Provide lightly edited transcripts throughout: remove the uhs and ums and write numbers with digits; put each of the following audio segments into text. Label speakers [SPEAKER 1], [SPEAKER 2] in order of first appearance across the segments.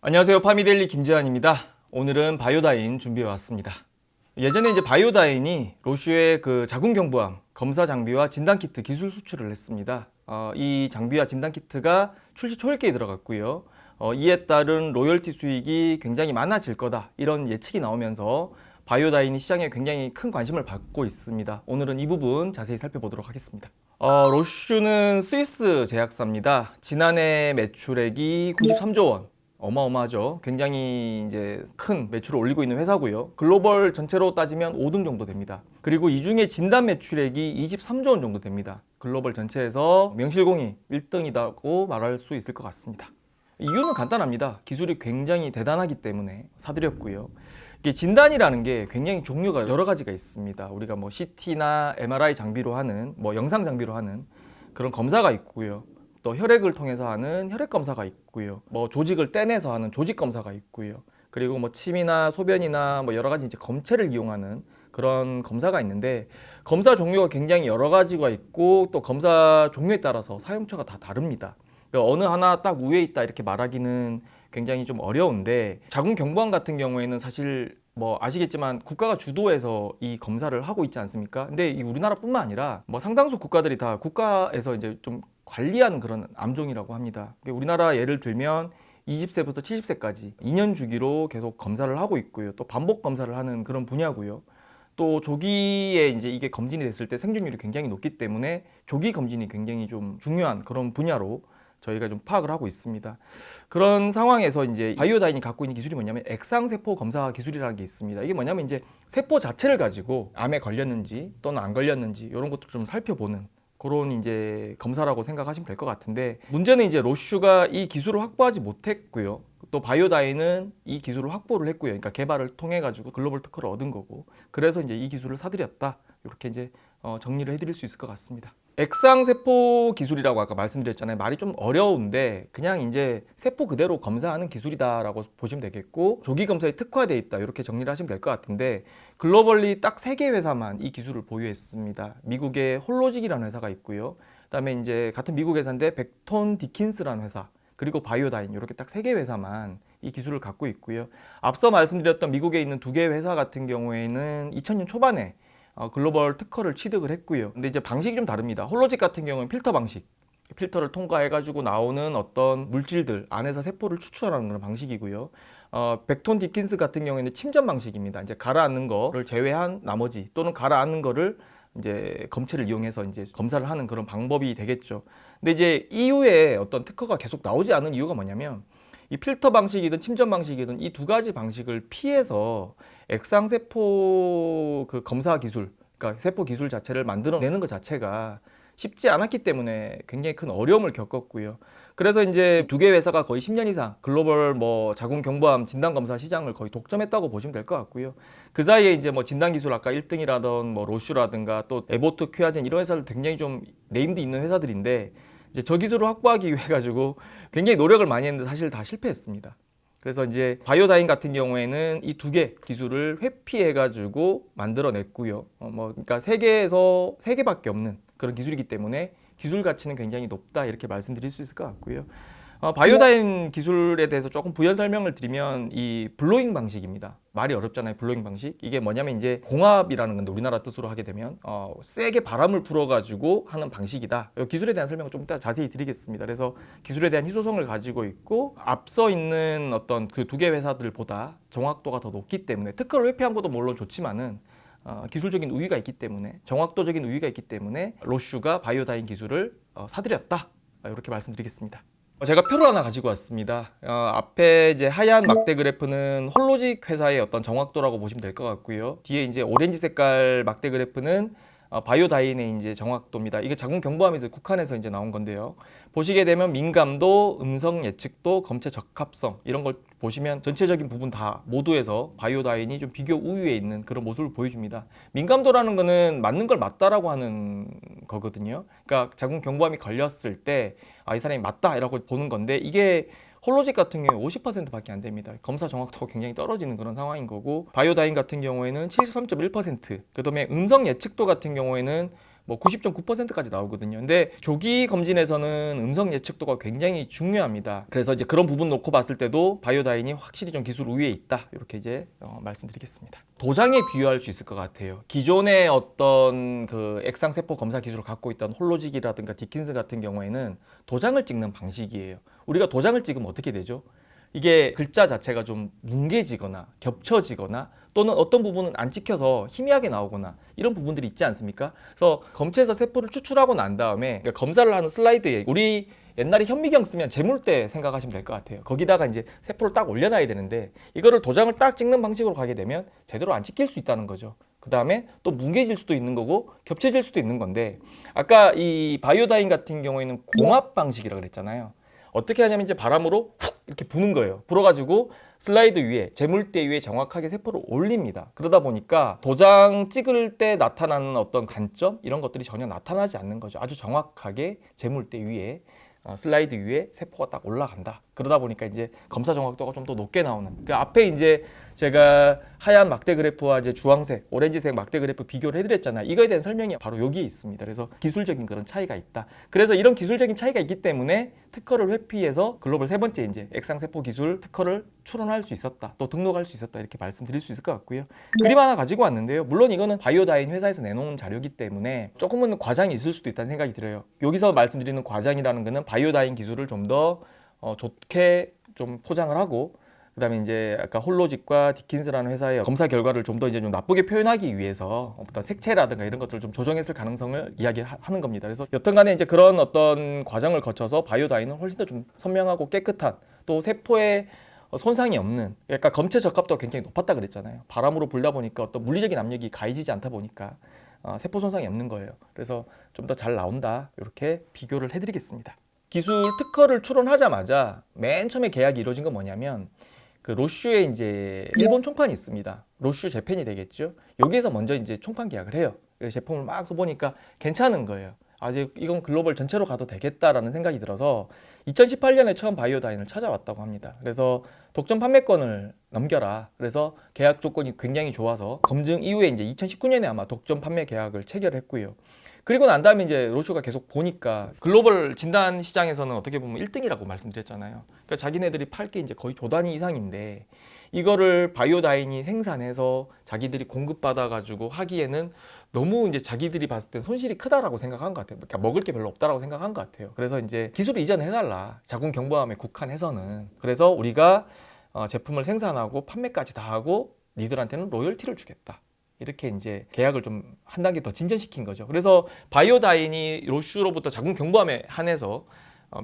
[SPEAKER 1] 안녕하세요. 파미데일리 김재환입니다. 오늘은 바이오다인 준비해 왔습니다. 예전에 이제 바이오다인이 로슈의 그 자궁경부암 검사 장비와 진단키트 기술 수출을 했습니다. 이 장비와 진단키트가 출시 초일기에 들어갔고요. 이에 따른 로열티 수익이 굉장히 많아질 거다, 이런 예측이 나오면서 바이오다인이 시장에 굉장히 큰 관심을 받고 있습니다. 오늘은 이 부분 자세히 살펴보도록 하겠습니다. 로슈는 스위스 제약사입니다. 지난해 매출액이 93조 원. 어마어마하죠. 굉장히 이제 큰 매출을 올리고 있는 회사고요. 글로벌 전체로 따지면 5등 정도 됩니다. 그리고 이 중에 진단 매출액이 23조 원 정도 됩니다. 글로벌 전체에서 명실공히 1등이라고 말할 수 있을 것 같습니다. 이유는 간단합니다. 기술이 굉장히 대단하기 때문에 사들였고요. 이게 진단이라는 게 굉장히 종류가 여러 가지가 있습니다. 우리가 뭐 CT나 MRI 장비로 하는, 뭐 영상 장비로 하는 그런 검사가 있고요. 또 혈액을 통해서 하는 혈액 검사가 있고요. 뭐 조직을 떼내서 하는 조직 검사가 있고요. 그리고 뭐 침이나 소변이나 뭐 여러 가지 이제 검체를 이용하는 그런 검사가 있는데, 검사 종류가 굉장히 여러 가지가 있고 또 검사 종류에 따라서 사용처가 다 다릅니다. 그러니까 어느 하나 딱 우위에 있다 이렇게 말하기는 굉장히 좀 어려운데, 자궁경부암 같은 경우에는 사실 뭐 아시겠지만 국가가 주도해서 이 검사를 하고 있지 않습니까? 근데 이 우리나라뿐만 아니라 뭐 상당수 국가들이 다 국가에서 이제 좀 관리하는 그런 암종이라고 합니다. 우리나라 예를 들면 20세부터 70세까지 2년 주기로 계속 검사를 하고 있고요. 또 반복 검사를 하는 그런 분야고요. 또 조기에 이제 이게 검진이 됐을 때 생존율이 굉장히 높기 때문에 조기 검진이 굉장히 좀 중요한 그런 분야로 저희가 좀 파악을 하고 있습니다. 그런 상황에서 이제 바이오다인이 갖고 있는 기술이 뭐냐면 액상세포 검사 기술이라는 게 있습니다. 이게 뭐냐면 이제 세포 자체를 가지고 암에 걸렸는지 또는 안 걸렸는지 이런 것들을 좀 살펴보는 그런 이제 검사라고 생각하시면 될 것 같은데, 문제는 이제 로슈가 이 기술을 확보하지 못했고요. 또 바이오다인은 이 기술을 확보를 했고요. 그러니까 개발을 통해 가지고 글로벌 특허를 얻은 거고, 그래서 이제 이 기술을 사들였다, 이렇게 이제 정리를 해드릴 수 있을 것 같습니다. 액상세포 기술이라고 아까 말씀드렸잖아요. 말이 좀 어려운데 그냥 이제 세포 그대로 검사하는 기술이다라고 보시면 되겠고, 조기 검사에 특화되어 있다, 이렇게 정리를 하시면 될 것 같은데, 글로벌리 딱 3개 회사만 이 기술을 보유했습니다. 미국의 홀로직이라는 회사가 있고요. 그다음에 이제 같은 미국 회사인데 벡톤 디킨스라는 회사, 그리고 바이오다인, 이렇게 딱 3개 회사만 이 기술을 갖고 있고요. 앞서 말씀드렸던 미국에 있는 2개 회사 같은 경우에는 2000년 초반에 글로벌 특허를 취득을 했고요. 근데 이제 방식이 좀 다릅니다. 홀로직 같은 경우는 필터 방식, 필터를 통과해가지고 나오는 어떤 물질들 안에서 세포를 추출하는 그런 방식이고요. 벡톤 디킨스 같은 경우에는 침전 방식입니다. 이제 가라앉는 거를 제외한 나머지, 또는 가라앉는 거를 이제 검체를 이용해서 이제 검사를 하는 그런 방법이 되겠죠. 근데 이제 이후에 어떤 특허가 계속 나오지 않은 이유가 뭐냐면, 이 필터 방식이든 침전 방식이든 이 2가지 방식을 피해서 액상세포 그 검사 기술, 그러니까 세포 기술 자체를 만들어내는 것 자체가 쉽지 않았기 때문에 굉장히 큰 어려움을 겪었고요. 그래서 이제 2개 회사가 거의 10년 이상 글로벌 뭐 자궁경부암 진단검사 시장을 거의 독점했다고 보시면 될 것 같고요. 그 사이에 이제 뭐 진단기술 아까 1등이라던 뭐 로슈라든가 또 에보트, 큐아젠, 이런 회사들 굉장히 좀 네임드 있는 회사들인데, 이제 저 기술을 확보하기 위해 가지고 굉장히 노력을 많이 했는데 사실 다 실패했습니다. 그래서 이제 바이오다인 같은 경우에는 이 2개 기술을 회피해가지고 만들어냈고요. 그러니까 세계에서 3개밖에 없는 그런 기술이기 때문에 기술 가치는 굉장히 높다, 이렇게 말씀드릴 수 있을 것 같고요. 바이오다인 기술에 대해서 조금 부연 설명을 드리면, 이 블로잉 방식입니다. 말이 어렵잖아요, 블로잉 방식. 이게 뭐냐면 이제 공압이라는 건데, 우리나라 뜻으로 하게 되면 세게 바람을 불어가지고 하는 방식이다. 이 기술에 대한 설명을 좀 이따 자세히 드리겠습니다. 그래서 기술에 대한 희소성을 가지고 있고, 앞서 있는 어떤 그 2개 회사들보다 정확도가 더 높기 때문에, 특허를 회피한 것도 물론 좋지만은 기술적인 우위가 있기 때문에, 정확도적인 우위가 있기 때문에 로슈가 바이오다인 기술을 사들였다, 이렇게 말씀드리겠습니다. 제가 표를 하나 가지고 왔습니다. 앞에 이제 하얀 막대 그래프는 홀로직 회사의 어떤 정확도라고 보시면 될 것 같고요. 뒤에 이제 오렌지 색깔 막대 그래프는 바이오다인의 이제 정확도입니다. 이게 자궁경부암에서 국한에서 이제 나온 건데요. 보시게 되면 민감도, 음성 예측도, 검체 적합성, 이런 걸 보시면 전체적인 부분 다 모두에서 바이오다인이 좀 비교 우위에 있는 그런 모습을 보여줍니다. 민감도라는 거는 맞는 걸 맞다라고 하는 거거든요. 그러니까 자궁경부암이 걸렸을 때 이 사람이 맞다라고 보는 건데, 이게 홀로직 같은 경우에 50%밖에 안 됩니다. 검사 정확도가 굉장히 떨어지는 그런 상황인 거고, 바이오다인 같은 경우에는 73.1%, 그다음에 음성 예측도 같은 경우에는 뭐 90.9%까지 나오거든요. 근데 조기 검진에서는 음성 예측도가 굉장히 중요합니다. 그래서 이제 그런 부분 놓고 봤을 때도 바이오다인이 확실히 좀 기술 우위에 있다. 이렇게 이제 말씀드리겠습니다. 도장에 비유할 수 있을 것 같아요. 기존의 어떤 그 액상세포 검사 기술을 갖고 있던 홀로직이라든가 디킨스 같은 경우에는 도장을 찍는 방식이에요. 우리가 도장을 찍으면 어떻게 되죠? 이게 글자 자체가 좀 뭉개지거나 겹쳐지거나 또는 어떤 부분은 안 찍혀서 희미하게 나오거나 이런 부분들이 있지 않습니까? 그래서 검체에서 세포를 추출하고 난 다음에 그러니까 검사를 하는 슬라이드에 우리 옛날에 현미경 쓰면 재물대 생각하시면 될 것 같아요. 거기다가 이제 세포를 딱 올려놔야 되는데 이거를 도장을 딱 찍는 방식으로 가게 되면 제대로 안 찍힐 수 있다는 거죠. 그 다음에 또 뭉개질 수도 있는 거고 겹쳐질 수도 있는 건데 아까 이 바이오다인 같은 경우에는 공합 방식이라고 그랬잖아요. 어떻게 하냐면 이제 바람으로 훅 이렇게 부는 거예요. 불어가지고 슬라이드 위에 재물대 위에 정확하게 세포를 올립니다. 그러다 보니까 도장 찍을 때 나타나는 어떤 관점 이런 것들이 전혀 나타나지 않는 거죠. 아주 정확하게 재물대 위에 슬라이드 위에 세포가 딱 올라간다. 그러다 보니까 이제 검사 정확도가 좀 더 높게 나오는. 그 앞에 이제 제가 하얀 막대 그래프와 이제 주황색, 오렌지색 막대 그래프 비교를 해드렸잖아요. 이거에 대한 설명이 바로 여기에 있습니다. 그래서 기술적인 그런 차이가 있다. 그래서 이런 기술적인 차이가 있기 때문에 특허를 회피해서 글로벌 세 번째 이제 액상세포 기술 특허를 출원할 수 있었다. 또 등록할 수 있었다. 이렇게 말씀드릴 수 있을 것 같고요. 그림 하나 가지고 왔는데요. 물론 이거는 바이오다인 회사에서 내놓은 자료이기 때문에 조금은 과장이 있을 수도 있다는 생각이 들어요. 여기서 말씀드리는 과장이라는 거는 바이오다인 기술을 좀 더 좋게 좀 포장을 하고 그다음에 이제 아까 홀로직과 디킨스라는 회사의 검사 결과를 좀 더 이제 좀 나쁘게 표현하기 위해서 어떤 색채라든가 이런 것들을 좀 조정했을 가능성을 이야기하는 겁니다. 그래서 여튼간에 이제 그런 어떤 과정을 거쳐서 바이오다인은 훨씬 더 좀 선명하고 깨끗한 또 세포에 손상이 없는 그러니까 검체 적합도가 굉장히 높았다 그랬잖아요. 바람으로 불다 보니까 어떤 물리적인 압력이 가해지지 않다 보니까 세포 손상이 없는 거예요. 그래서 좀 더 잘 나온다 이렇게 비교를 해드리겠습니다. 기술 특허를 출원하자마자 맨 처음에 계약이 이루어진 건 뭐냐면 그 로슈의 이제 일본 총판이 있습니다. 로슈 재팬이 되겠죠. 여기에서 먼저 이제 총판 계약을 해요. 제품을 막 써보니까 괜찮은 거예요. 아직 이건 글로벌 전체로 가도 되겠다라는 생각이 들어서 2018년에 처음 바이오다인을 찾아왔다고 합니다. 그래서 독점 판매권을 넘겨라. 그래서 계약 조건이 굉장히 좋아서 검증 이후에 이제 2019년에 아마 독점 판매 계약을 체결했고요. 그리고 난 다음에 이제 로슈가 계속 보니까 글로벌 진단 시장에서는 어떻게 보면 1등이라고 말씀드렸잖아요. 그러니까 자기네들이 팔 게 이제 거의 조 단위 이상인데 이거를 바이오다인이 생산해서 자기들이 공급받아가지고 하기에는 너무 이제 자기들이 봤을 때 손실이 크다라고 생각한 것 같아요. 그러니까 먹을 게 별로 없다라고 생각한 것 같아요. 그래서 이제 기술을 이전해달라. 자궁 경부암에 국한해서는. 그래서 우리가 제품을 생산하고 판매까지 다 하고 니들한테는 로열티를 주겠다. 이렇게 이제 계약을 좀 한 단계 더 진전시킨 거죠. 그래서 바이오다인이 로슈로부터 자궁 경부암에 한해서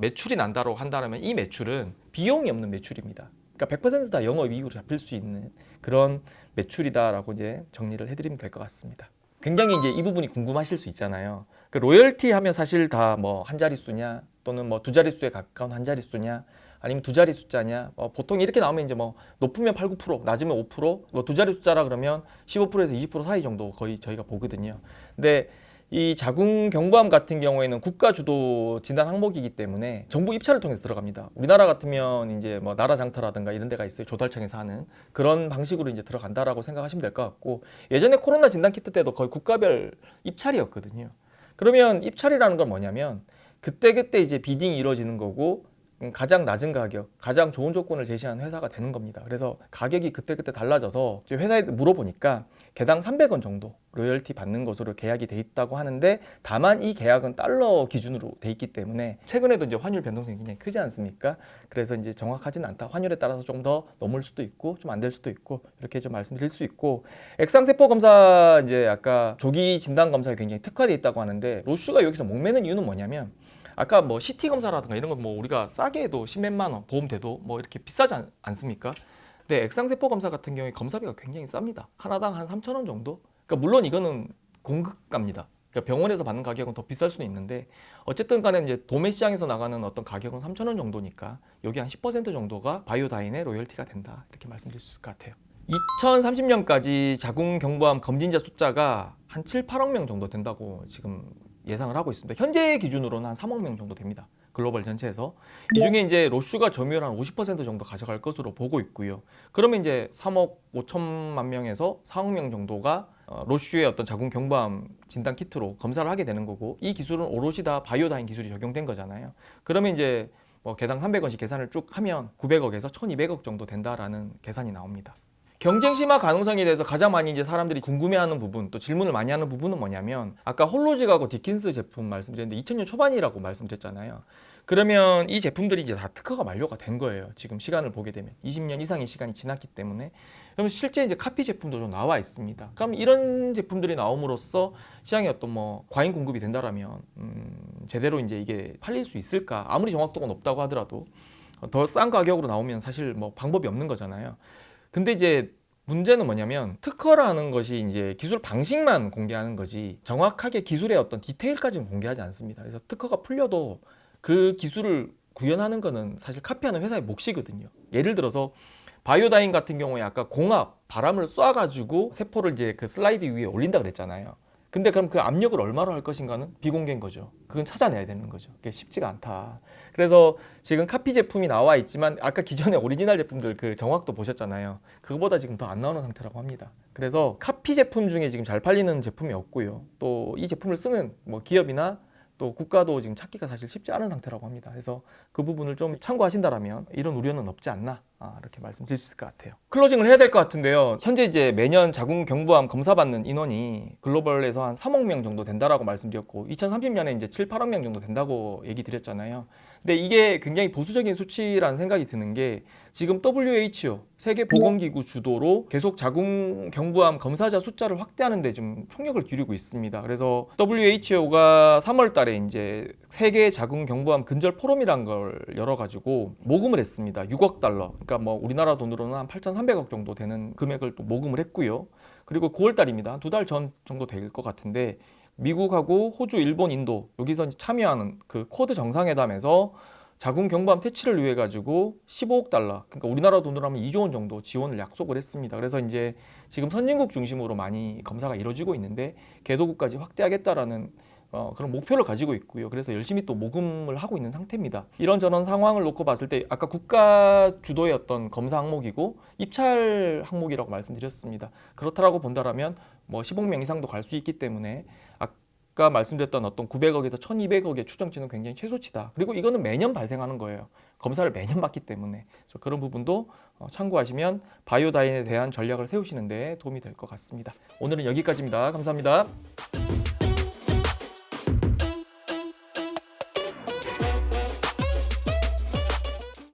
[SPEAKER 1] 매출이 난다고 한다면 이 매출은 비용이 없는 매출입니다. 그러니까 100%다 영업이익으로 잡힐 수 있는 그런 매출이다라고 이제 정리를 해드리면 될 것 같습니다. 굉장히 이제 이 부분이 궁금하실 수 있잖아요. 그 로열티 하면 사실 다 뭐 한 자릿수냐 또는 뭐 두 자릿수에 가까운 한 자릿수냐 아니면 두 자리 숫자냐 보통 이렇게 나오면 이제 뭐 높으면 8, 9% 낮으면 5% 뭐 두 자리 숫자라 그러면 15%에서 20% 사이 정도 거의 저희가 보거든요. 근데 이 자궁 경부암 같은 경우에는 국가 주도 진단 항목이기 때문에 정부 입찰을 통해서 들어갑니다. 우리나라 같으면 이제 뭐 나라장터라든가 이런 데가 있어요. 조달청에서 하는 그런 방식으로 이제 들어간다라고 생각하시면 될 것 같고 예전에 코로나 진단 키트 때도 거의 국가별 입찰이었거든요. 그러면 입찰이라는 건 뭐냐면 그때그때 이제 비딩이 이루어지는 거고 가장 낮은 가격, 가장 좋은 조건을 제시하는 회사가 되는 겁니다. 그래서 가격이 그때그때 달라져서 회사에 물어보니까 개당 300원 정도 로열티 받는 것으로 계약이 돼 있다고 하는데 다만 이 계약은 달러 기준으로 돼 있기 때문에 최근에도 이제 환율 변동성이 굉장히 크지 않습니까? 그래서 이제 정확하지는 않다. 환율에 따라서 좀 더 넘을 수도 있고 좀 안 될 수도 있고 이렇게 좀 말씀드릴 수 있고 액상세포 검사 이제 아까 조기 진단 검사에 굉장히 특화돼 있다고 하는데 로슈가 여기서 목매는 이유는 뭐냐면 아까 뭐 CT 검사라든가 이런 거 뭐 우리가 싸게 해도 10몇만 원 보험돼도 뭐 이렇게 비싸지 않습니까? 근데 액상세포 검사 같은 경우에 검사비가 굉장히 쌉니다. 하나당 한 3,000원 정도? 그러니까 물론 이거는 공급가입니다. 그러니까 병원에서 받는 가격은 더 비쌀 수는 있는데 어쨌든 간에 이제 도매 시장에서 나가는 어떤 가격은 3,000원 정도니까 여기 한 10% 정도가 바이오다인의 로열티가 된다. 이렇게 말씀드릴 수 있을 것 같아요. 2030년까지 자궁 경부암 검진자 숫자가 한 7, 8억 명 정도 된다고 지금 예상을 하고 있습니다. 현재 기준으로는 한 3억 명 정도 됩니다. 글로벌 전체에서. 이 중에 이제 로슈가 점유율 한 50% 정도 가져갈 것으로 보고 있고요. 그러면 이제 3억 5천만 명에서 4억 명 정도가 로슈의 어떤 자궁 경부암 진단 키트로 검사를 하게 되는 거고, 이 기술은 오롯이 다 바이오다인 기술이 적용된 거잖아요. 그러면 이제 뭐 개당 300원씩 계산을 쭉 하면 900억에서 1200억 정도 된다라는 계산이 나옵니다. 경쟁 심화 가능성에 대해서 가장 많이 이제 사람들이 궁금해하는 부분, 또 질문을 많이 하는 부분은 뭐냐면, 아까 홀로직하고 디킨스 제품 말씀드렸는데 2000년 초반이라고 말씀드렸잖아요. 그러면 이 제품들이 이제 다 특허가 만료가 된 거예요. 지금 시간을 보게 되면 20년 이상의 시간이 지났기 때문에. 그럼 실제 이제 카피 제품도 좀 나와 있습니다. 그럼 이런 제품들이 나옴으로써 시장에 어떤 뭐 과잉 공급이 된다라면 제대로 이제 이게 팔릴 수 있을까? 아무리 정확도가 높다고 하더라도 더 싼 가격으로 나오면 사실 뭐 방법이 없는 거잖아요. 근데 이제 문제는 뭐냐면, 특허라는 것이 이제 기술 방식만 공개하는 거지 정확하게 기술의 어떤 디테일까지는 공개하지 않습니다. 그래서 특허가 풀려도 그 기술을 구현하는 거는 사실 카피하는 회사의 몫이거든요. 예를 들어서 바이오다인 같은 경우에 아까 공압, 바람을 쏴가지고 세포를 이제 그 슬라이드 위에 올린다 그랬잖아요. 근데 그럼 그 압력을 얼마로 할 것인가는 비공개인 거죠. 그건 찾아내야 되는 거죠. 그게 쉽지가 않다. 그래서 지금 카피 제품이 나와 있지만 아까 기존의 오리지널 제품들 그 정확도 보셨잖아요. 그거보다 지금 더 안 나오는 상태라고 합니다. 그래서 카피 제품 중에 지금 잘 팔리는 제품이 없고요. 또 이 제품을 쓰는 뭐 기업이나 또 국가도 지금 찾기가 사실 쉽지 않은 상태라고 합니다. 그래서 그 부분을 좀 참고하신다라면 이런 우려는 없지 않나, 이렇게 말씀드릴 수 있을 것 같아요. 클로징을 해야 될 것 같은데요. 현재 이제 매년 자궁 경부암 검사받는 인원이 글로벌에서 한 3억 명 정도 된다라고 말씀드렸고, 2030년에 이제 7, 8억 명 정도 된다고 얘기 드렸잖아요. 근데 이게 굉장히 보수적인 수치라는 생각이 드는 게, 지금 WHO 세계보건기구 주도로 계속 자궁 경부암 검사자 숫자를 확대하는 데 좀 총력을 기울이고 있습니다. 그래서 WHO가 3월 달에 이제 세계 자궁 경부암 근절 포럼이란 걸 열어가지고 모금을 했습니다. 6억 달러. 그러니까 뭐 우리나라 돈으로는 한 8,300억 정도 되는 금액을 또 모금을 했고요. 그리고 9월 달입니다. 2달 전 정도 될 것 같은데, 미국하고 호주, 일본, 인도 여기서 참여하는 그 쿼드 정상회담에서 자궁 경부암 퇴치를 위해 가지고 15억 달러, 그러니까 우리나라 돈으로 하면 2조 원 정도 지원을 약속을 했습니다. 그래서 이제 지금 선진국 중심으로 많이 검사가 이루어지고 있는데, 개도국까지 확대하겠다라는 그런 목표를 가지고 있고요. 그래서 열심히 또 모금을 하고 있는 상태입니다. 이런저런 상황을 놓고 봤을 때 아까 국가 주도의 어떤 검사 항목이고 입찰 항목이라고 말씀드렸습니다. 그렇다라고 본다라면 뭐 10억 명 이상도 갈 수 있기 때문에 아까 말씀드렸던 어떤 900억에서 1200억의 추정치는 굉장히 최소치다. 그리고 이거는 매년 발생하는 거예요. 검사를 매년 받기 때문에. 그래서 그런 부분도 참고하시면 바이오다인에 대한 전략을 세우시는 데 도움이 될 것 같습니다. 오늘은 여기까지입니다. 감사합니다.